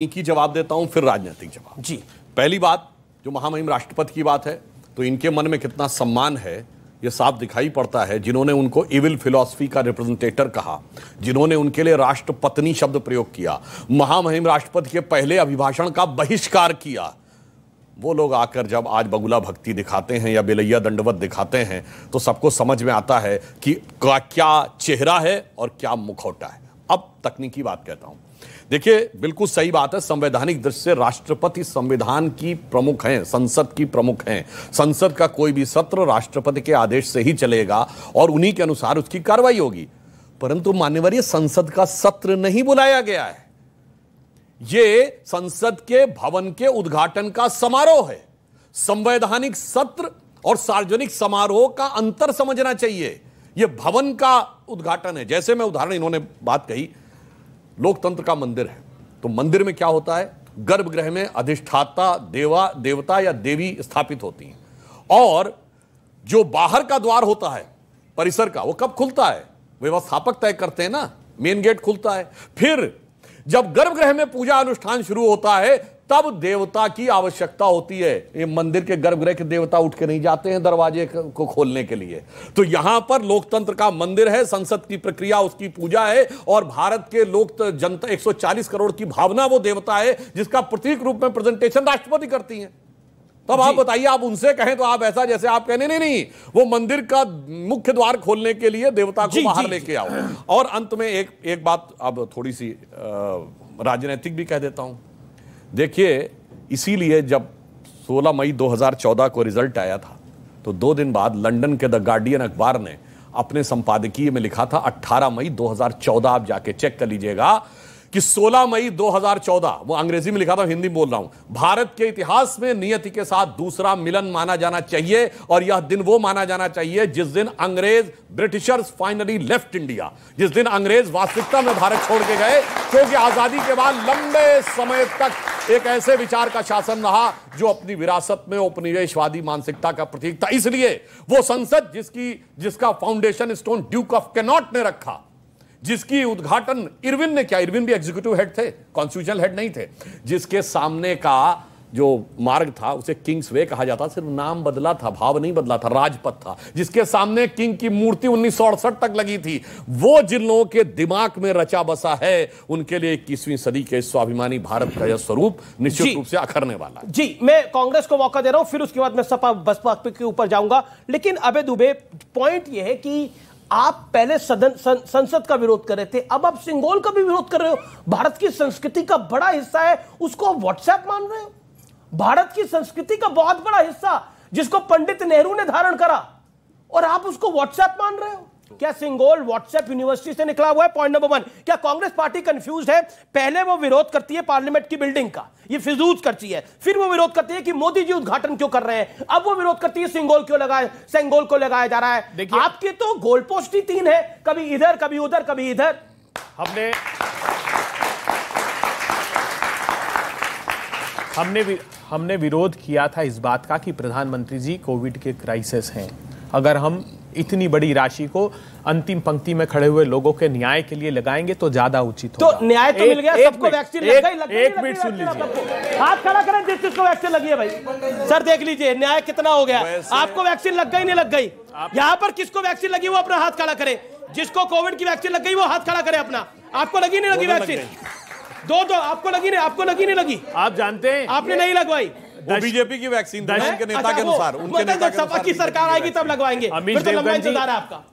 की जवाब देता हूं, फिर राजनीतिक जवाब। जी, पहली बात, जो महामहिम राष्ट्रपति की बात है, तो इनके मन में कितना सम्मान है यह साफ दिखाई पड़ता है। जिन्होंने उनको इविल फिलॉसफी का रिप्रेजेंटेटर कहा, जिन्होंने उनके लिए राष्ट्रपत्नी शब्द प्रयोग किया, महामहिम राष्ट्रपति के पहले अभिभाषण का बहिष्कार किया, वो लोग आकर जब आज बगुला भक्ति दिखाते हैं या बेलैया दंडवत दिखाते हैं तो सबको समझ में आता है कि क्या चेहरा है और क्या मुखौटा है। अब तकनीकी बात कहता हूं। देखिए, बिल्कुल सही बात है, संवैधानिक दृष्टि से राष्ट्रपति संविधान की प्रमुख हैं, संसद की प्रमुख हैं। संसद का कोई भी सत्र राष्ट्रपति के आदेश से ही चलेगा और उन्हीं के अनुसार उसकी कार्रवाई होगी। परंतु माननीय संसद का सत्र नहीं बुलाया गया है, यह संसद के भवन के उद्घाटन का समारोह है। संवैधानिक सत्र और सार्वजनिक समारोह का अंतर समझना चाहिए। यह भवन का उद्घाटन है। जैसे मैं उदाहरण, इन्होंने बात कही, लोकतंत्र का मंदिर है, तो मंदिर में क्या होता है, गर्भगृह में अधिष्ठाता देवता या देवी स्थापित होती हैं और जो बाहर का द्वार होता है परिसर का, वो कब खुलता है, व्यवस्थापक तय करते हैं ना, मेन गेट खुलता है। फिर जब गर्भगृह में पूजा अनुष्ठान शुरू होता है तब देवता की आवश्यकता होती है। ये मंदिर के गर्भगृह के देवता उठ के नहीं जाते हैं दरवाजे को खोलने के लिए। तो यहां पर लोकतंत्र का मंदिर है, संसद की प्रक्रिया उसकी पूजा है और भारत के लोक जनता 140 करोड़ की भावना वो देवता है जिसका प्रतीक रूप में प्रेजेंटेशन राष्ट्रपति करती हैं। तब आप बताइए, आप उनसे कहें तो आप ऐसा जैसे आप कहने नहीं, वो मंदिर का मुख्य द्वार खोलने के लिए देवता को बाहर लेके आओ। और अंत में एक बात अब थोड़ी सी राजनीतिक भी कह देता हूं। देखिए, इसीलिए जब 16 मई 2014 को रिजल्ट आया था तो 2 दिन बाद लंदन के द गार्डियन अखबार ने अपने संपादकीय में लिखा था 18 मई 2014, आप जाके चेक कर लीजिएगा कि 16 मई 2014, वो अंग्रेजी में लिखा था, हिंदी में बोल रहा हूं, भारत के इतिहास में नियति के साथ दूसरा मिलन माना जाना चाहिए और यह दिन वो माना जाना चाहिए जिस दिन अंग्रेज ब्रिटिशर्स फाइनली लेफ्ट इंडिया, जिस दिन अंग्रेज वास्तविकता में भारत छोड़ के गए, क्योंकि आजादी के बाद लंबे समय तक एक ऐसे विचार का शासन रहा जो अपनी विरासत में उपनिवेशवादी मानसिकता का प्रतीक था। इसलिए वो संसद जिसका foundation stone Duke of cannot ने रखा, जिसकी उद्घाटन इरविन ने किया, इरविन भी एग्जीक्यूटिव हेड थे, कॉन्स्टिट्यूशनल हेड नहीं थे, जिसके सामने का जो मार्ग था उसे किंग्स वे कहा जाता, सिर्फ नाम बदला था, भाव नहीं बदला था, राजपथ था, जिसके सामने किंग की मूर्ति 1968 तक लगी थी। वो जिन लोगों के दिमाग में रचा बसा है, उनके लिए 21वीं सदी के स्वाभिमानी भारत का यह स्वरूप निश्चित रूप से अखरने वाला है। जी, मैं कांग्रेस को मौका दे रहा हूं, फिर उसके बाद मैं सपा बसपा के ऊपर जाऊंगा। लेकिन अबे दुबे, पॉइंट यह है कि आप पहले संसद का विरोध कर रहे थे, अब आप सिंगोल का भी विरोध कर रहे हो। भारत की संस्कृति का बड़ा हिस्सा है, उसको व्हाट्सएप मान रहे हो। भारत की संस्कृति का बहुत बड़ा हिस्सा जिसको पंडित नेहरू ने धारण करा और आप उसको व्हाट्सएप मान रहे हो। क्या सिंगोल व्हाट्सएप यूनिवर्सिटी से निकला हुआ है? Point number 1। क्या कांग्रेस पार्टी कंफ्यूज है? पहले वो विरोध करती है पार्लियामेंट की बिल्डिंग का, ये फिजूल करती है, फिर वो विरोध करती है कि मोदी जी उद्घाटन क्यों कर रहे हैं, अब वो विरोध करती है सिंगोल को लगाया जा रहा है। आपकी तो गोल पोस्ट ही 3 है, कभी इधर कभी उधर कभी इधर। हमने विरोध किया था इस बात का कि प्रधानमंत्री जी कोविड के क्राइसिस हैं। अगर हम इतनी बड़ी राशि को अंतिम पंक्ति में खड़े हुए लोगों के न्याय के लिए लगाएंगे तो ज्यादा उचित होगा। तो न्याय तो मिल गया, सबको वैक्सीन लग गई। एक मिनट सुन लीजिए, हाथ खड़ा करें जिसको वैक्सीन लगी है। भाई सर देख लीजिए न्याय कितना हो गया। आपको वैक्सीन लग गई नहीं लग गई, यहाँ पर किसको वैक्सीन लगी वो अपना हाथ खड़ा करे। जिसको कोविड की वैक्सीन लग गई वो हाथ खड़ा करे अपना। आपको लगी नहीं लगी वैक्सीन? दो आपको लगी नहीं लगी। आप जानते हैं आपने नहीं लगवाई, वो बीजेपी की वैक्सीन उनके नेता के अनुसार, उनके नेता के अनुसार की सरकार आएगी तब लगवाएंगे। अमित देवगन जी,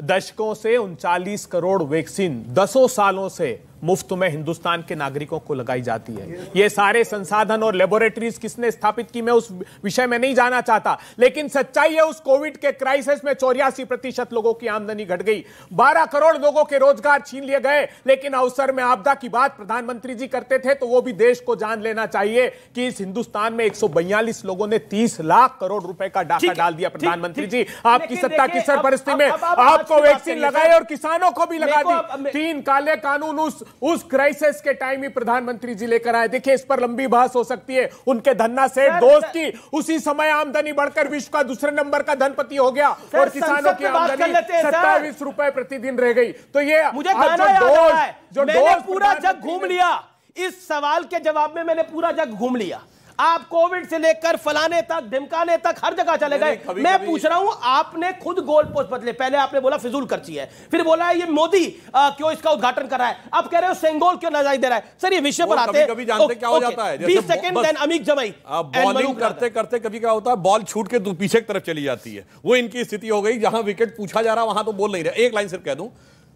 दशकों से 39 करोड़ वैक्सीन 10 सालों से मुफ्त में हिंदुस्तान के नागरिकों को लगाई जाती है। ये सारे संसाधन और लेबोरेटरीज किसने स्थापित की, मैं उस विषय में नहीं जाना चाहता, लेकिन सच्चाई है उस कोविड के क्राइसिस में 84% लोगों की आमदनी घट गई, 12 करोड़ लोगों के रोजगार छीन लिए गए। लेकिन अवसर में आपदा की बात प्रधानमंत्री जी करते थे तो वो भी देश को जान लेना चाहिए कि इस हिंदुस्तान में 142 लोगों ने 30 लाख करोड़ रुपए का डाका डाल दिया। प्रधानमंत्री जी, आपकी सत्ता की सरपरस्ती में आपको वैक्सीन लगाई और किसानों को भी लगा दी। 3 काले कानून उस क्राइसिस के टाइम ही प्रधानमंत्री जी लेकर आए। देखिए, इस पर लंबी बहस हो सकती है। उनके धन्ना सेठ दोस्त की उसी समय आमदनी बढ़कर विश्व का दूसरे नंबर का धनपति हो गया और किसानों की आमदनी 27 रुपए प्रतिदिन रह गई। तो ये मुझे गाना याद आ रहा है, मैंने पूरा जग घूम लिया, इस सवाल के जवाब में मैंने पूरा जग घूम लिया। आप कोविड से लेकर फलाने तक ढिमकाने तक हर जगह चले गए। मैं पूछ रहा हूं, आपने खुद गोल पोस्ट बदले। पहले आपने बोला फिजूल खर्ची है, फिर बोला ये मोदी क्यों इसका उद्घाटन कर रहा है, अब कह रहे हो सेंगोल क्यों नजर दे रहा है। सर ये विषय पर आते हैं, कभी जानते क्या हो जाता है, 20 सेकंड देन अमीक जमाई बॉलिंग करते करते कभी क्या होता है, बॉल छूट के पीछे की तरफ चली जाती है। वो इनकी स्थिति हो गई, जहां विकेट पूछा जा रहा वहां तो बोल नहीं रहे। एक लाइन सिर्फ कह दूं,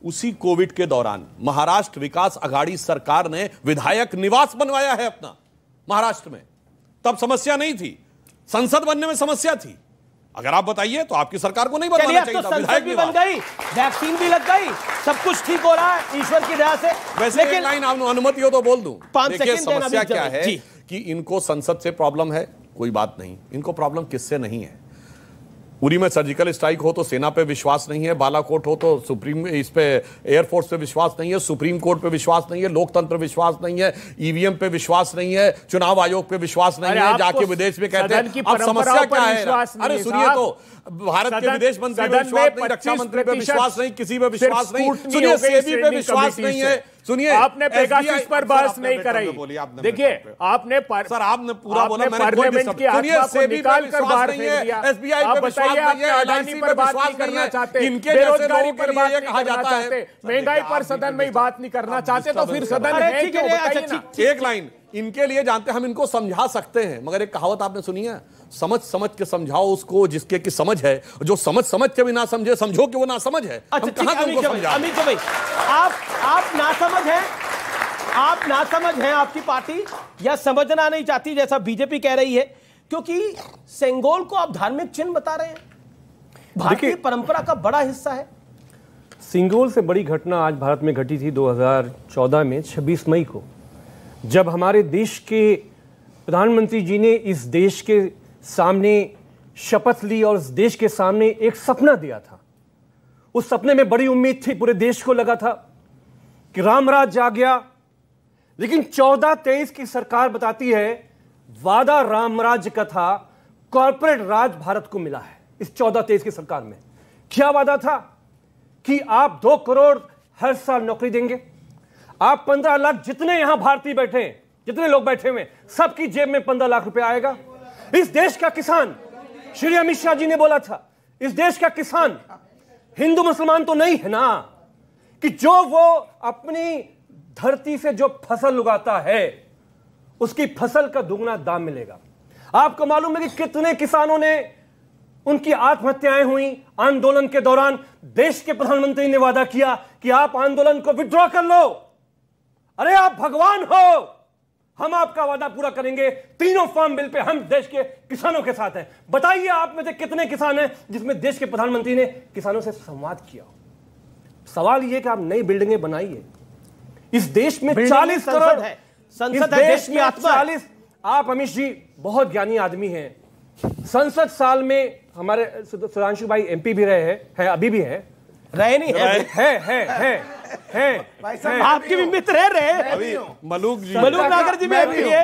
उसी कोविड के दौरान महाराष्ट्र विकास आघाड़ी सरकार ने विधायक निवास बनवाया है अपना महाराष्ट्र में। तब समस्या नहीं थी, संसद बनने में समस्या थी। अगर आप बताइए तो आपकी सरकार को नहीं बनवाना चाहिए तो था। संसद भी बन गई, वैक्सीन भी लग गई, सब कुछ ठीक हो रहा है ईश्वर की दया से। वैसे एक लाइन अनुमति हो तो बोल दूं। 5 देखिए सेकंड समस्या क्या है कि इनको संसद से प्रॉब्लम है, कोई बात नहीं। इनको प्रॉब्लम किससे नहीं है? उरी में सर्जिकल स्ट्राइक हो तो सेना पे विश्वास नहीं है, बालाकोट हो तो सुप्रीम इस पे एयरफोर्स पे विश्वास नहीं है, सुप्रीम कोर्ट पे विश्वास नहीं है, लोकतंत्र विश्वास नहीं है, ईवीएम पे विश्वास नहीं है, चुनाव आयोग पे विश्वास नहीं है, जाके विदेश में कहते हैं। अब समस्या क्या है? अरे सुनिए तो, भारत के विदेश मंत्री पे विश्वास नहीं, रक्षा मंत्री पे विश्वास नहीं, किसी पे विश्वास नहीं, सुनिए सेबी पे विश्वास नहीं है। सुनिए आपने पेगासस पर बहस नहीं कराई। देखिए आपने सर आपने पूरा बोला, मैंने पार्लियामेंट की आत्मा को निकाल कर बाहर फेंक दिया। एसबीआई पे विश्वास नहीं है, अडानी पर बात नहीं करना चाहते, इनके बेरोजगारी पर बात नहीं कहा जाता है, महंगाई पर सदन में बात नहीं करना चाहते, तो फिर सदन है क्यों? बताइए ना। एक लाइन इनके लिए जानते, हम इनको समझा सकते हैं, मगर एक कहावत आपने सुनी है, समझ समझ के समझाओ उसको जिसके की समझ है, जो समझ समझ के भी ना समझे समझो कि वो ना समझ है। अच्छा ठीक है अमीर भाई, आप ना समझ हैं, आप ना समझ हैं आपकी पार्टी, या समझना नहीं चाहती जैसा बीजेपी कह रही है, क्योंकि सेंगोल को आप धार्मिक चिन्ह बता रहे हैं, भारतीय परंपरा का बड़ा हिस्सा है। सेंगोल से बड़ी घटना आज भारत में घटी थी 2014 में 26 मई को, जब हमारे देश के प्रधानमंत्री जी ने इस देश के सामने शपथ ली और इस देश के सामने एक सपना दिया था। उस सपने में बड़ी उम्मीद थी, पूरे देश को लगा था कि रामराज आ गया, लेकिन 14-23 की सरकार बताती है वादा रामराज का था, कॉर्पोरेट राज भारत को मिला है। इस 14-23 की सरकार में क्या वादा था कि आप 2 करोड़ हर साल नौकरी देंगे, आप 15 लाख, जितने यहां भारतीय बैठे हैं, जितने लोग बैठे हुए, सबकी जेब में 15 लाख रुपए आएगा। इस देश का किसान, श्री अमित शाह जी ने बोला था, इस देश का किसान हिंदू मुसलमान तो नहीं है ना, कि जो वो अपनी धरती से जो फसल उगाता है उसकी फसल का दुगना दाम मिलेगा। आपको मालूम है कि कितने किसानों ने उनकी आत्महत्याएं हुई आंदोलन के दौरान। देश के प्रधानमंत्री ने वादा किया कि आप आंदोलन को विड्रॉ कर लो। अरे आप भगवान हो, हम आपका वादा पूरा करेंगे। तीनों फार्म बिल पे हम देश के किसानों के साथ हैं। बताइए आप में से कितने किसान हैं जिसमें देश के प्रधानमंत्री ने किसानों से संवाद किया। सवाल यह कि आप नई बिल्डिंगें बनाइए। इस देश में 40 करोड़ है, संसद है, देश में 40। आप अमित जी बहुत ज्ञानी आदमी हैं। संसद साल में हमारे सुधांशु भाई एमपी भी रहे हैं, अभी भी है, रहे नहीं है आपके भी मित्र रहे अभी मलूक नागर जी में भी है,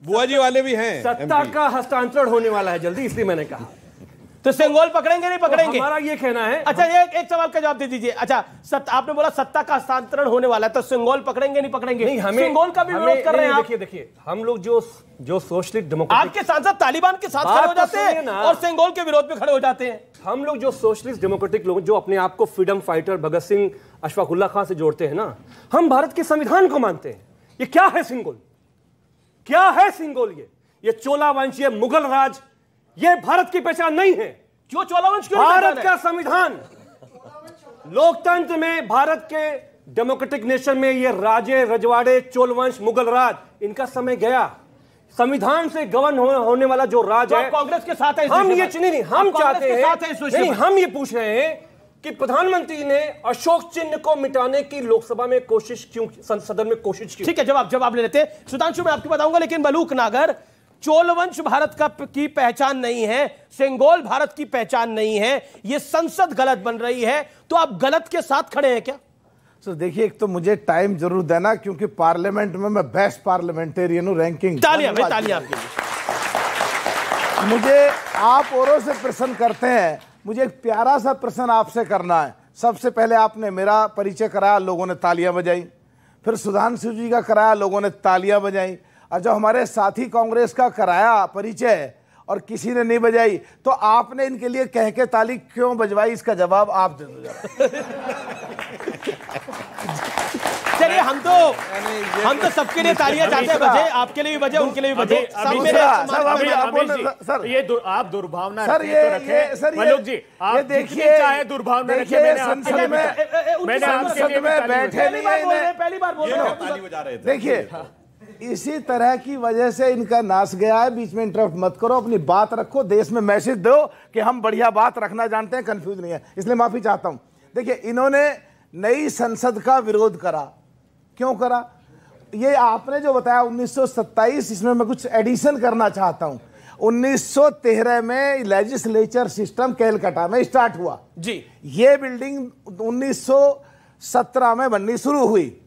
बुआ जी वाले भी हैं। सत्ता का हस्तांतरण होने वाला है जल्दी, इसलिए मैंने कहा। तो सेंगोल पकड़ेंगे नहीं पकड़ेंगे? हमारा ये कहना है। अच्छा एक सवाल का जवाब दे दीजिए। अच्छा आपने बोला सत्ता का हस्तांतरण होने वाला है, तो सेंगोल पकड़ेंगे नहीं पकड़ेंगे? नहीं, हमें सेंगोल का भी विरोध कर रहे हैं। देखिए हम लोग जो सोशलिस्ट डेमोक्रेटिक, आपके सांसद तालिबान के साथ खड़े हो जाते हैं और सेंगोल के विरोध में खड़े हो जाते हैं। हम लोग जो सोशलिस्ट डेमोक्रेटिक लोग जो अपने आप को फ्रीडम फाइटर भगत सिंह, अशफाक उल्लाह खां से जोड़ते हैं ना, हम भारत के संविधान को मानते हैं। ये क्या है सेंगोल? क्या है सेंगोल? ये चोला वंशीय मुगल राज, ये भारत की पहचान नहीं है। क्यों चोला वंश? भारत का संविधान, लोकतंत्र में, भारत के डेमोक्रेटिक नेशन में ये राजे रजवाड़े, चोल वंश, मुगल राज, इनका समय गया। संविधान से गवर्न होने वाला जो राज है, कांग्रेस के साथ है। हम ये नहीं, हम चाहते हैं, हम ये पूछ रहे हैं कि प्रधानमंत्री ने अशोक चिन्ह को मिटाने की लोकसभा में कोशिश क्यों, सदन में कोशिश की? ठीक है, जवाब ले लेते हैं। सुधांशु मैं आपको बताऊंगा, लेकिन मलूक नागर, चोलवंश भारत की पहचान नहीं है, सेंगोल भारत की पहचान नहीं है, ये संसद गलत बन रही है, तो आप गलत के साथ खड़े हैं क्या? तो देखिए, एक तो मुझे टाइम जरूर देना, क्योंकि पार्लियामेंट में मैं बेस्ट पार्लियामेंटेरियन हूं, रैंकिंग। तालियां आपके लिए। मुझे आप औरों से प्रश्न करते हैं, मुझे एक प्यारा सा प्रश्न आपसे करना है। सबसे पहले आपने मेरा परिचय कराया, लोगों ने तालियां बजाई। फिर सुधांशु जी का कराया, लोगों ने तालियां बजाई। और जब हमारे साथी कांग्रेस का कराया परिचय और किसी ने नहीं बजाई, तो आपने इनके लिए कह के ताली क्यों बजवाई, इसका जवाब आप दे दो जरा। चलिए हम तो सबके लिए तालियां चाहते हैं बजे, आपके लिए भी बजे, उनके लिए भी बजे। सर ये आप दुर्भावना सर रखें मलूक जी, आप देखिए चाहे दुर्भावना रखें, मैंने संसद में बैठे नहीं है, पहली बार बोल रहे हैं। देखिए इसी तरह की वजह से इनका नाश गया है। बीच में इंटरप्ट मत करो, अपनी बात रखो, देश में मैसेज दो कि हम बढ़िया बात रखना जानते हैं, कंफ्यूज नहीं है, इसलिए माफी चाहता हूं। देखिए इन्होंने नई संसद का विरोध करा, क्यों करा ये आपने जो बताया 1927, इसमें मैं कुछ एडिशन करना चाहता हूं। 1913 में लेजिस्लेचर सिस्टम कैलकाटा में स्टार्ट हुआ जी। ये बिल्डिंग 1917 में बननी शुरू हुई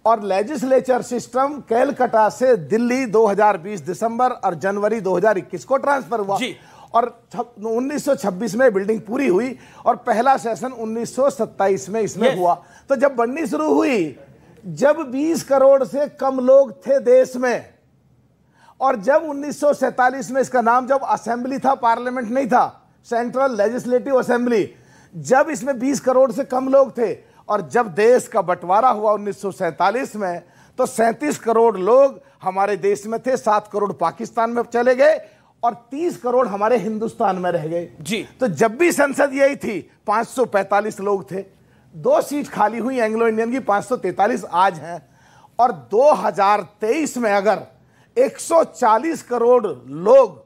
और लेजिस्लेचर सिस्टम कैलकाटा से दिल्ली 2020 दिसंबर और जनवरी 2021 को ट्रांसफर हुआ जी। और 1926 में बिल्डिंग पूरी हुई और पहला सेशन 1927 में इसमें हुआ। तो जब बननी शुरू हुई, जब 20 करोड़ से कम लोग थे देश में, और जब 1947 में इसका नाम जब असेंबली था, पार्लियामेंट नहीं था, सेंट्रल लेजिस्लेटिव असेंबली, जब इसमें 20 करोड़ से कम लोग थे, और जब देश का बंटवारा हुआ 1947 में, तो 37 करोड़ लोग हमारे देश में थे, 7 करोड़ पाकिस्तान में चले गए और 30 करोड़ हमारे हिंदुस्तान में रह गए जी। तो जब भी संसद यही थी, 545 लोग थे, 2 सीट खाली हुई एंग्लो इंडियन की, 543 आज हैं। और 2023 में अगर 140 करोड़ लोग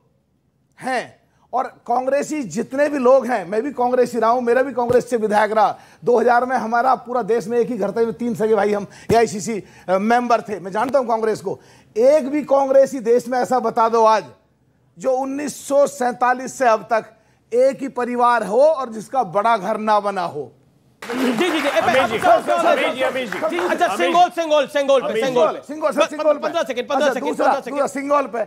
हैं और कांग्रेसी जितने भी लोग हैं, मैं भी कांग्रेसी रहा हूं, मेरा भी कांग्रेस से विधायक रहा, 2000 में हमारा पूरा देश में एक ही घर था, 3 सगे भाई हम एआईसीसी मेंबर थे, मैं जानता हूं कांग्रेस को। एक भी कांग्रेसी देश में ऐसा बता दो आज जो 1947 से अब तक एक ही परिवार हो और जिसका बड़ा घर ना बना हो। जी जी जी अच्छा, सिंगोल पे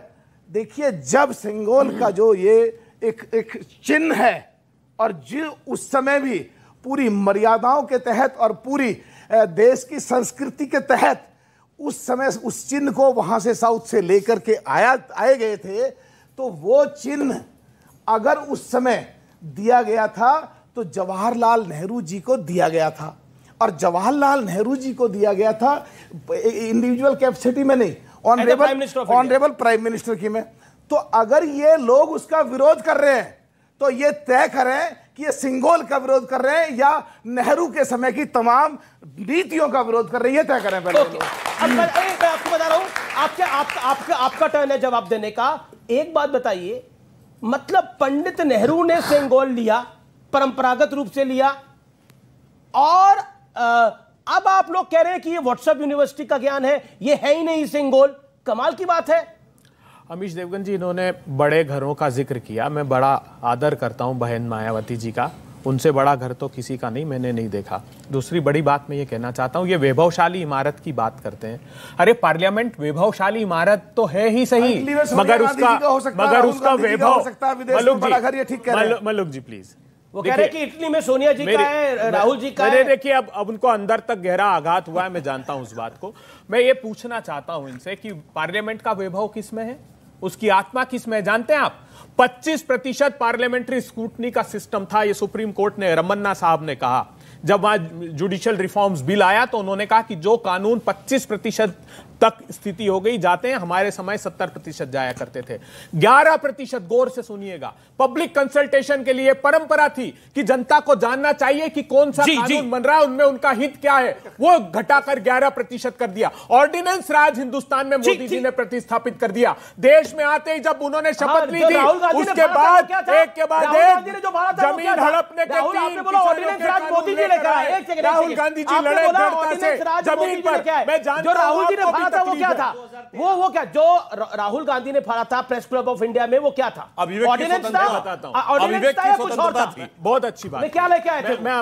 देखिए, जब सिंगोल का जो ये एक चिन्ह है, और जो उस समय भी पूरी मर्यादाओं के तहत और पूरी देश की संस्कृति के तहत उस समय उस चिन्ह को वहां से साउथ से लेकर के आए गए थे, तो वो चिन्ह अगर उस समय दिया गया था तो जवाहरलाल नेहरू जी को दिया गया था। और जवाहरलाल नेहरू जी को दिया गया था इंडिविजुअल कैपेसिटी में नहीं, ऑनरेबल प्राइम मिनिस्टर की में। तो अगर ये लोग उसका विरोध कर रहे हैं तो ये तय करें कि ये सिंगोल का विरोध कर रहे हैं या नेहरू के समय की तमाम नीतियों का विरोध कर रहे हैं, ये तय करें पहले। अब मैं आपको बता रहा हूं, आपका टर्न है जवाब देने का। एक बात बताइए, मतलब पंडित नेहरू ने सिंगोल लिया, परंपरागत रूप से लिया, और अब आप लोग कह रहे हैं कि ये व्हाट्सएप यूनिवर्सिटी का ज्ञान है, ये है ही नहीं सिंगोल। कमाल की बात है। अमीश देवगन जी, इन्होंने बड़े घरों का जिक्र किया, मैं बड़ा आदर करता हूं बहन मायावती जी का, उनसे बड़ा घर तो किसी का नहीं, मैंने नहीं देखा। दूसरी बड़ी बात मैं ये कहना चाहता हूं, ये वैभवशाली इमारत की बात करते हैं। अरे पार्लियामेंट वैभवशाली इमारत तो है ही सही, मगर उसका वैभव, मलूक जी प्लीज, वो कह रहे हैं कि इटली में सोनिया जी का है, राहुल जी का है। देखिए अब उनको अंदर तक गहरा आघात हुआ है, मैं जानता हूं उस बात को। मैं ये पूछना चाहता हूं इनसे कि पार्लियामेंट का वैभव किस में है, उसकी आत्मा किस में है, जानते हैं आप? 25% पार्लियामेंट्री स्क्रूटनी का सिस्टम था, ये सुप्रीम कोर्ट ने, रमन्ना साहब ने कहा। जब वहां जुडिशियल रिफॉर्म्स बिल आया तो उन्होंने कहा कि जो कानून 25% तक स्थिति हो गई जाते हैं, हमारे समय 70% जाया करते थे। 11%, गौर से सुनिएगा, पब्लिक कंसल्टेशन के लिए परंपरा थी कि जनता को जानना चाहिए कि कौन सा कानून बन रहा है, उनमें उनका हित क्या है, वो घटाकर 11% कर दिया। ऑर्डिनेंस राज हिंदुस्तान में मोदी जी ने प्रतिस्थापित कर दिया। देश में आते ही जब उन्होंने शपथ ली थी, उसके बाद एक के बाद एक जमीन हड़पने के 3 राहुल गांधी जी लड़े जनता से जमीन पर। मैं जानता हूं वो क्या था, वो क्या जो राहुल गांधी ने फाड़ा था प्रेस क्लब ऑफ इंडिया में, वो क्या था? ऑर्डिनेंस था, बताता हूं, ऑर्डिनेंस था या कुछ और था? बहुत अच्छी बात, क्या लेके आए थे? मैं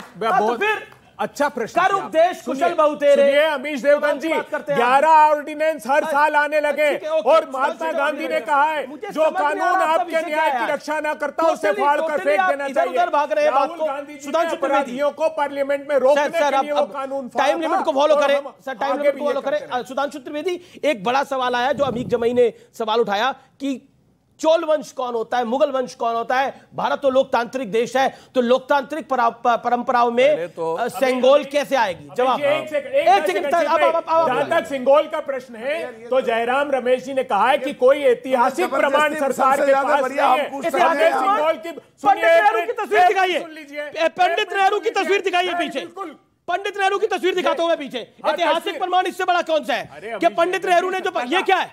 अच्छा प्रश्न कर उपदेश कुशल बहुतेरे। सुनिए अमीश देवगन जी, 11 ऑर्डिनेंस हर साल आने लगे और महात्मा गांधी ने कहा है जो कानून आपके न्याय की रक्षा न करता उसे फाड़ कर फेंक देना चाहिए। राहुल गांधी जी ने अपराधियों को पार्लियामेंट में रोकने के लिए वो कानून टाइम लिमिट को फॉलो करें सर, टाइम लिमिट को फॉलो करें। सुधांशु त्रिवेदी, एक बड़ा सवाल आया जो अमीक जमई ने सवाल उठाया कि चोल वंश कौन होता है, मुगल वंश कौन होता है। भारत तो लोकतांत्रिक देश है, तो लोकतांत्रिक परंपराओं में सेंगोल कैसे आएगी? जवाब एक सेकंड। जहां तक सेंगोल का प्रश्न है तो जयराम रमेश जी ने कहा है कि कोई ऐतिहासिक प्रमाण सरकार के पास नहीं है। सेंगोल की पंडित नेहरू की तस्वीर दिखाइए, पंडित नेहरू की तस्वीर दिखाइए पीछे, पंडित नेहरू की तस्वीर दिखाता हूं मैं पीछे। ऐतिहासिक प्रमाण इससे बड़ा कौन सा है कि पंडित नेहरू ने जो, ये क्या है?